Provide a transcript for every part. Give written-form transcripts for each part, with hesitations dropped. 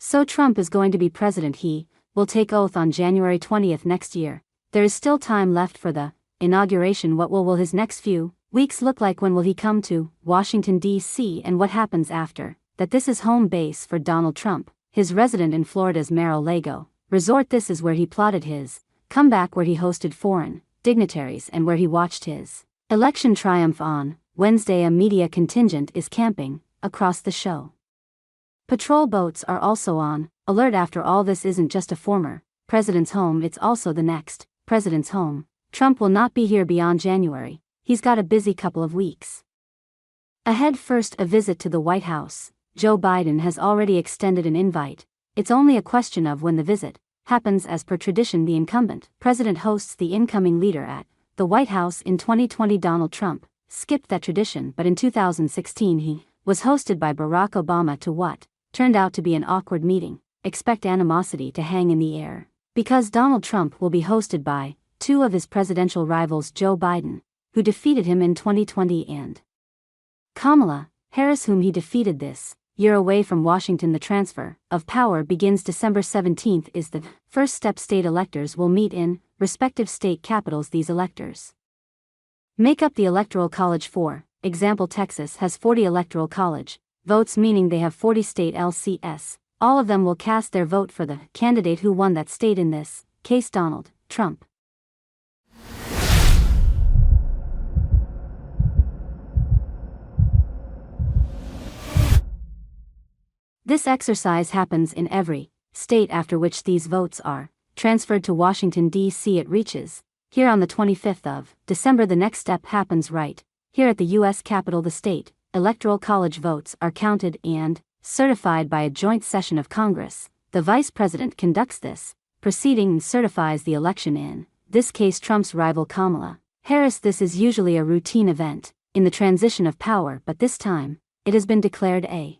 So Trump is going to be president. He will take oath on January 20th next year. There is still time left for the inauguration. What will his next few weeks look like? When will he come to Washington, D.C., and what happens after that? This is home base for Donald Trump, his resident in Florida's Mar-a-Lago resort. This is where he plotted his comeback, where he hosted foreign dignitaries, and where he watched his election triumph. On Wednesday, a media contingent is camping across the show. Patrol boats are also on alert. After all, this isn't just a former president's home, it's also the next president's home. Trump will not be here beyond January. He's got a busy couple of weeks ahead. First, a visit to the White House. Joe Biden has already extended an invite. It's only a question of when the visit happens. As per tradition, the incumbent president hosts the incoming leader at the White House. In 2020, Donald Trump skipped that tradition, but in 2016 he was hosted by Barack Obama to what turned out to be an awkward meeting. Expect animosity to hang in the air, because Donald Trump will be hosted by two of his presidential rivals, Joe Biden, who defeated him in 2020, and Kamala Harris, whom he defeated this year away from Washington. The transfer of power begins December 17th. Is the first step. State electors will meet in respective state capitals. These electors make up the Electoral College. For example, Texas has 40 Electoral College votes, meaning they have 40 state LCS. All of them will cast their vote for the candidate who won that state, in this case Donald Trump. This exercise happens in every state, after which these votes are transferred to Washington, D.C. It reaches here on the 25th of December. The next step happens right here at the U.S. Capitol. The state Electoral College votes are counted and certified by a joint session of Congress. The Vice President conducts this proceeding and certifies the election, in this case Trump's rival Kamala Harris. This is usually a routine event in the transition of power, but this time it has been declared a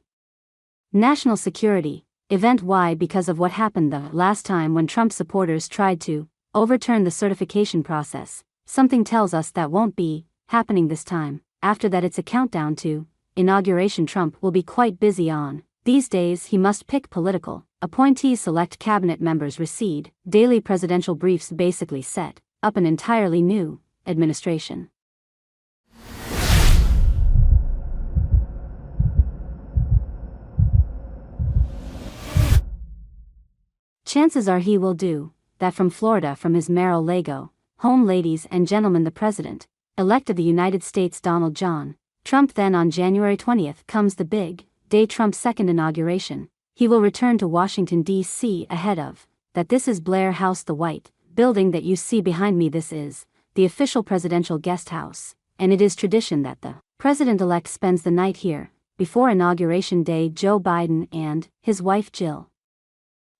national security event. Why? Because of what happened the last time when Trump supporters tried to overturn the certification process. Something tells us that won't be happening this time. After that, it's a countdown to inauguration. Trump will be quite busy on these days. He must pick political appointees, select cabinet members, receive daily presidential briefs, basically set up an entirely new administration. Chances are he will do that from Florida, from his Mar-a-Lago home. Ladies and gentlemen, the President-elect of the United States, Donald John Trump. Then on January 20th comes the big day, Trump's second inauguration. He will return to Washington, D.C. ahead of that. This is Blair House, the white building that you see behind me. This is the official presidential guest house, and it is tradition that the President-elect spends the night here before Inauguration Day. Joe Biden and his wife Jill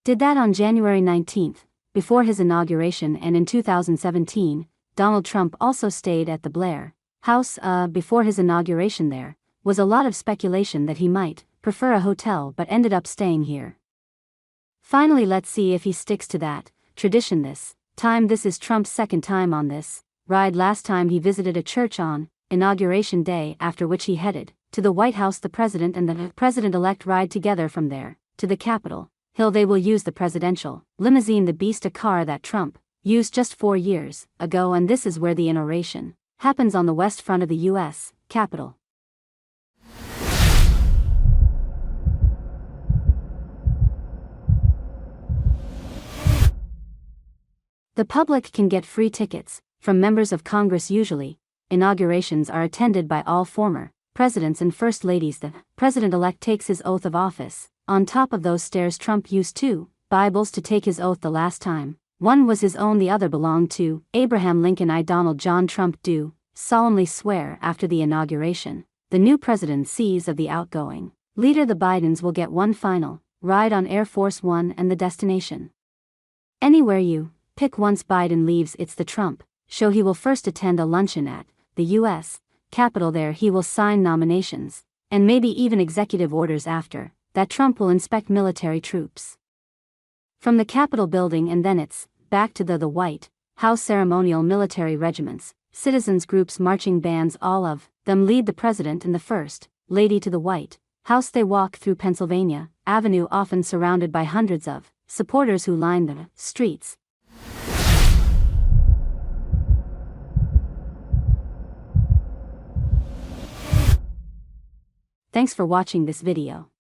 did that on January 19th, before his inauguration, and in 2017, Donald Trump also stayed at the Blair House before his inauguration. There was a lot of speculation that he might prefer a hotel, but ended up staying here. Finally, let's see if he sticks to that tradition this time. This is Trump's second time on this ride. Last time he visited a church on Inauguration Day, after which he headed to the White House. The president and the president-elect ride together from there to the Capitol Hill. They will use the presidential limousine, the Beast, a car that Trump used just 4 years ago, and this is where the inauguration happens, on the west front of the U.S. Capitol. The public can get free tickets from members of Congress. Usually, inaugurations are attended by all former presidents and first ladies. The president-elect takes his oath of office on top of those stairs. Trump used 2 Bibles to take his oath the last time. One was his own, the other belonged to Abraham Lincoln. Donald John Trump do solemnly swear after the inauguration. The new president sees of the outgoing leader. The Bidens will get one final ride on Air Force One, and the destination anywhere you pick. Once Biden leaves, it's the Trump show. He will first attend a luncheon at the U.S. Capitol. There he will sign nominations and maybe even executive orders. After that, Trump will inspect military troops from the Capitol building, and then it's back to the White House. Ceremonial military regiments, citizens groups, marching bands, all of them lead the president and the first lady to the White House. They walk through Pennsylvania Avenue, often surrounded by hundreds of supporters who line the streets. Thanks for watching this video.